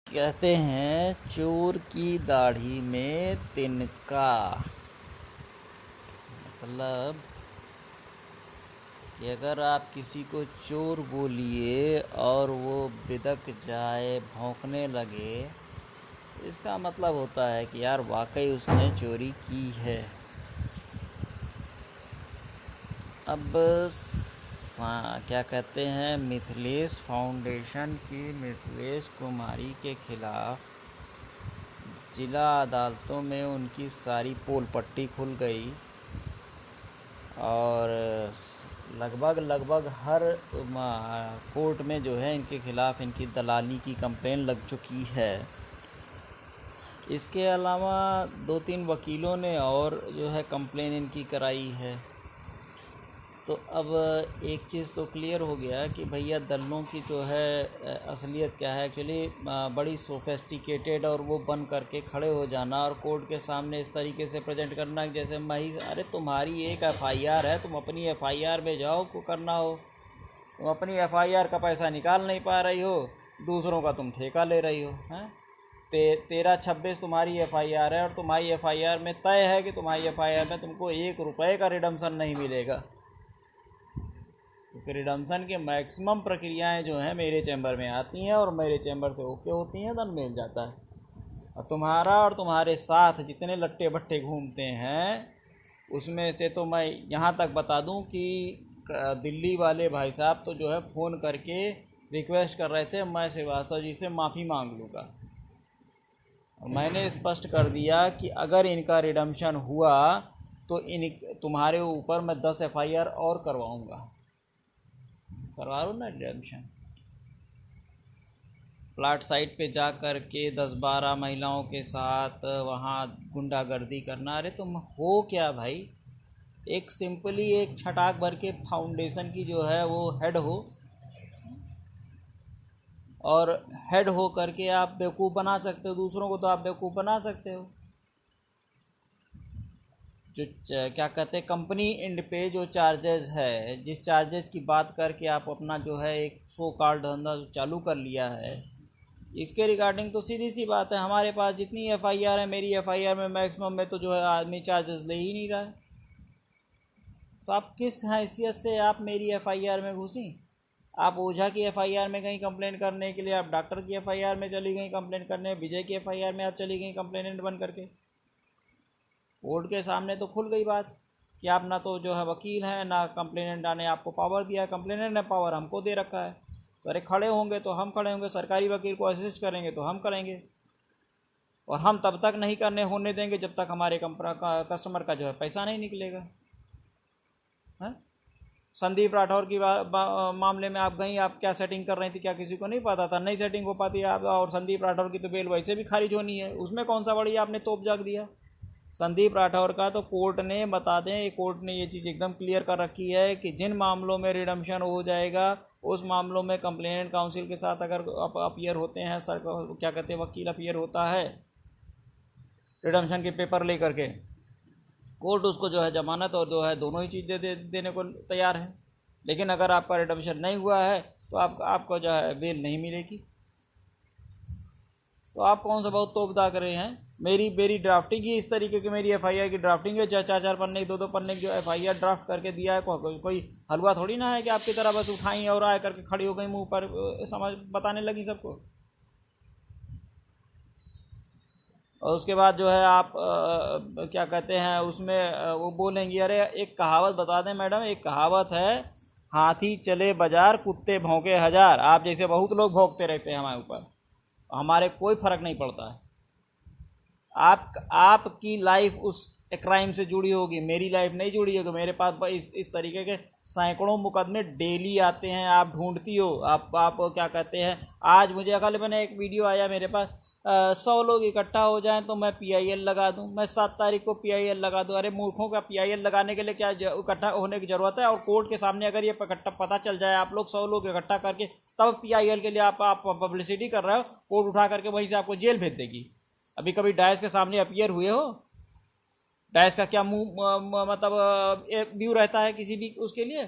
कहते हैं चोर की दाढ़ी में तिनका। मतलब कि अगर आप किसी को चोर बोलिए और वो बिदक जाए, भौंकने लगे, तो इसका मतलब होता है कि यार वाकई उसने चोरी की है। अब क्या कहते हैं, मिथिलेश फाउंडेशन की मिथिलेश कुमारी के खिलाफ जिला अदालतों में उनकी सारी पोल पट्टी खुल गई और लगभग हर कोर्ट में जो है इनके खिलाफ इनकी दलाली की कंप्लेन लग चुकी है। इसके अलावा 2-3 वकीलों ने और जो है कंप्लेन इनकी कराई है। तो अब एक चीज़ तो क्लियर हो गया कि भैया दल्लों की जो है असलियत क्या है। एक्चुअली बड़ी सोफेस्टिकेटेड और वो बन करके खड़े हो जाना और कोर्ट के सामने इस तरीके से प्रेजेंट करना कि जैसे अरे तुम्हारी एक एफआईआर है, तुम अपनी एफआईआर में जाओ को करना हो। तुम अपनी एफआईआर का पैसा निकाल नहीं पा रही हो, दूसरों का तुम ठेका ले रही हो। हैं 13-26 तुम्हारी एफआईआर है और तुम्हारी एफआईआर में तय है कि तुम्हारी एफआईआर में तुमको 1 रुपये का रिडम्पशन नहीं मिलेगा, क्योंकि रिडम्पशन के मैक्सिमम प्रक्रियाएं जो हैं मेरे चैम्बर में आती हैं और मेरे चैम्बर से ओके होती हैं, धन मिल जाता है। और तुम्हारे साथ जितने लट्टे भट्टे घूमते हैं उसमें से तो मैं यहाँ तक बता दूं कि दिल्ली वाले भाई साहब तो जो है फ़ोन करके रिक्वेस्ट कर रहे थे मैं श्रीवास्तव जी से माफ़ी मांग लूँगा। मैंने स्पष्ट कर दिया कि अगर इनका रिडम्पशन हुआ तो तुम्हारे ऊपर मैं 10 एफआईआर और करवाऊँगा। करवा लो ना रिडम्पशन। प्लाट साइट पे जा कर के 10-12 महिलाओं के साथ वहाँ गुंडागर्दी करना, अरे तुम हो क्या भाई। एक सिंपली एक छटाक भर के फाउंडेशन की जो है वो हेड हो, और हेड हो करके आप बेवकूफ़ बना सकते हो दूसरों को, तो आप बेवकूफ़ बना सकते हो। जो क्या कहते हैं कंपनी एंड पे जो चार्जेस है, जिस चार्जेस की बात करके आप अपना जो है एक सो कार्ड धंधा चालू कर लिया है, इसके रिगार्डिंग तो सीधी सी बात है। हमारे पास जितनी एफआईआर है, मेरी एफआईआर में मैक्सिमम में तो जो है आदमी चार्जेस ले ही नहीं रहा है। तो आप किस हैसियत से आप मेरी एफआईआर में घुसी? आप ओझा की एफआईआर में गई कंप्लेन करने के लिए, आप डॉक्टर की एफआईआर में चली गई कंप्लेन करने, विजय की एफआईआर में आप चली गई कंप्लेनेंट बन करके। कोर्ट के सामने तो खुल गई बात कि आप ना तो जो है वकील हैं, ना कंप्लेनेंट ने आपको पावर दिया है, कंप्लेनेंट ने पावर हमको दे रखा है। तो अरे खड़े होंगे तो हम खड़े होंगे, सरकारी वकील को असिस्ट करेंगे तो हम करेंगे, और हम तब तक नहीं करने होने देंगे जब तक हमारे कस्टमर का जो है पैसा नहीं निकलेगा। हैं संदीप राठौर की मामले में आप गई, आप क्या सेटिंग कर रही थी, क्या किसी को नहीं पता था? नहीं सेटिंग हो पाती आप, और संदीप राठौर की तो बेल वैसे भी खारिज होनी है, उसमें कौन सा बड़ी आपने तोप जाग दिया। संदीप राठौर का तो कोर्ट ने बता दें, कोर्ट ने ये चीज़ एकदम क्लियर कर रखी है कि जिन मामलों में रिडम्पशन हो जाएगा उस मामलों में कंप्लेनेंट काउंसिल के साथ अगर अपीयर होते हैं, सर क्या कहते हैं वकील अपीयर होता है रिडम्पशन के पेपर ले करके, कोर्ट उसको जो है जमानत और जो है दोनों ही चीज़ देने को तैयार है। लेकिन अगर आपका रिडम्पशन नहीं हुआ है तो आपको जो है बेल नहीं मिलेगी। तो आप कौन सा बहुत तोप दाग रहे हैं। मेरी ड्राफ्टिंग ही इस तरीके की, मेरी एफआईआर की ड्राफ्टिंग है, 4-4 पन्ने 2-2 पन्ने की जो एफआईआर ड्राफ्ट करके दिया है। कोई हलवा थोड़ी ना है कि आपकी तरह बस उठाई और आए करके खड़ी हो गई मुंह पर समझ बताने लगी सबको। और उसके बाद जो है आप क्या कहते हैं उसमें वो बोलेंगी, अरे एक कहावत बता दें मैडम, एक कहावत है, हाथी चले बाजार कुत्ते भौंके हजार। आप जैसे बहुत लोग भौंकते रहते हैं हमारे ऊपर, हमारे कोई फ़र्क नहीं पड़ता है। आपकी लाइफ उस क्राइम से जुड़ी होगी, मेरी लाइफ नहीं जुड़ी होगी। मेरे पास इस तरीके के सैकड़ों मुकदमे डेली आते हैं, आप ढूंढती हो। आप क्या कहते हैं, आज मुझे कल मैंने एक वीडियो आया मेरे पास, 100 लोग इकट्ठा हो जाएं तो मैं पीआईएल लगा दूं, मैं 7 तारीख को पीआईएल लगा दूं। अरे मूर्खों का पीआईएल लगाने के लिए क्या इकट्ठा होने की ज़रूरत है? और कोर्ट के सामने अगर ये पता चल जाए, आप लोग 100 लोग इकट्ठा करके तब पीआईएल के लिए आप पब्लिसिटी कर रहे हो, कोर्ट उठा करके वहीं से आपको जेल भेज देगी। अभी कभी डायस के सामने अपीयर हुए हो? डायस का क्या मुंह मतलब व्यू रहता है किसी भी उसके लिए?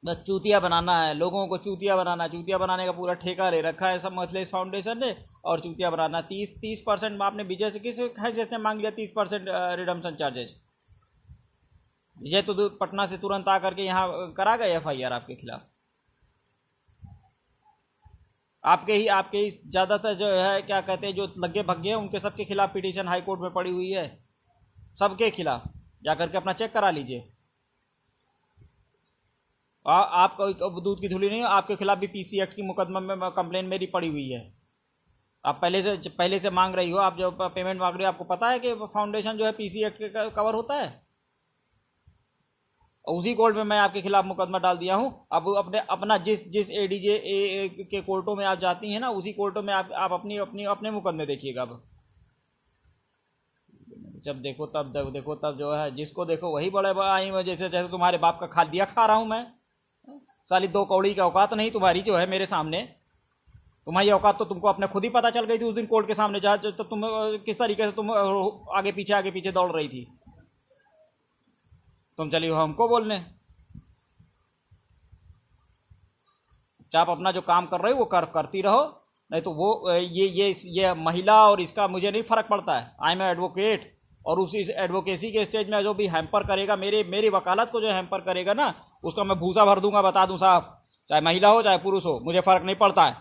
बस चूतिया बनाना है, लोगों को चूतिया बनाना, चूतिया बनाने का पूरा ठेका ले रखा है सब मथलेस फाउंडेशन ने। और चूतिया बनाना 30% आपने विजय से किस हैसियत से मांग लिया 30% रिडम्पशन चार्जेज? विजय तो पटना से तुरंत आकर के यहाँ करा गए FIR आपके खिलाफ। आपके ही ज़्यादातर जो है क्या कहते हैं जो लगे भग्गे हैं उनके सबके खिलाफ पिटीशन हाई कोर्ट में पड़ी हुई है, सबके खिलाफ। जा करके अपना चेक करा लीजिए। आपको दूध की धुली नहीं, आपके खिलाफ भी PC एक्ट की मुकदमा में कंप्लेन मेरी पड़ी हुई है। आप पहले से मांग रही हो, आप जो पेमेंट मांग रही हो, आपको पता है कि फाउंडेशन जो है PC एक्ट के कवर होता है। और उसी कोर्ट में मैं आपके खिलाफ मुकदमा डाल दिया हूँ। अब अपना जिस ADJ के कोर्टों में आप जाती हैं ना, उसी कोर्टों में आप अपने मुकदमे देखिएगा। अब जब देखो तब जो है जिसको देखो वही बड़े आई में, जैसे तुम्हारे बाप का खा दिया खा रहा हूँ मैं। साली 2 कौड़ी की औकात नहीं तुम्हारी जो है मेरे सामने। तुम्हारी औकात तो तुमको अपने खुद ही पता चल गई थी उस दिन कोर्ट के सामने, जहाँ तो तुम किस तरीके से तुम आगे पीछे दौड़ रही थी। तुम चली हो हमको बोलने। आप अपना जो काम कर रहे हो वो करती रहो, नहीं तो वो ये महिला और इसका मुझे नहीं फर्क पड़ता है। आई एम एडवोकेट, और उसी एडवोकेसी के स्टेज में जो भी हैम्पर करेगा मेरी वकालत को जो हैम्पर करेगा ना, उसका मैं भूसा भर दूंगा, बता दूं साहब। चाहे महिला हो चाहे पुरुष हो, मुझे फ़र्क नहीं पड़ता है।